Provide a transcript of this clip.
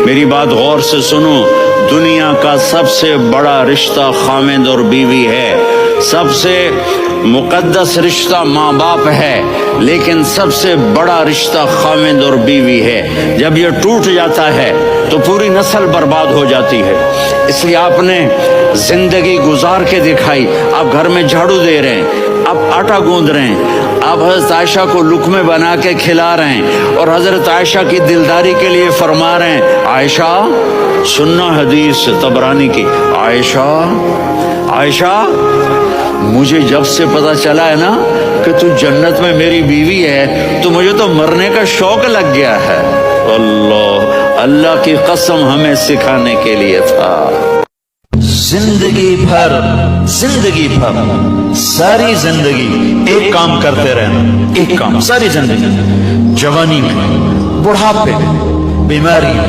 میری بات غور سے سنو، دنیا کا سب سے بڑا رشتہ خاوند اور بیوی ہے، سب سے مقدس رشتہ ماں باپ ہے، لیکن سب سے بڑا رشتہ خاوند اور بیوی ہے۔ جب یہ ٹوٹ جاتا ہے تو پوری نسل برباد ہو جاتی ہے۔ اس لیے آپ نے زندگی گزار کے دکھائی، آپ گھر میں جھاڑو دے رہے ہیں، آپ آٹا گوندھ رہے ہیں، آپ حضرت عائشہ کو لقمے بنا کے کھلا رہے ہیں، اور حضرت عائشہ کی دلداری کے لیے فرما رہے ہیں، عائشہ سننا حدیث طبرانی کی، عائشہ عائشہ مجھے جب سے پتا چلا ہے نا کہ تو جنت میں میری بیوی ہے تو مجھے تو مرنے کا شوق لگ گیا ہے۔ اللہ کی قسم ہمیں سکھانے کے لیے تھا۔ زندگی بھر ساری زندگی ایک کام کرتے رہنا، ایک کام ساری زندگی، جوانی میں، بڑھاپے میں، بیماری میں،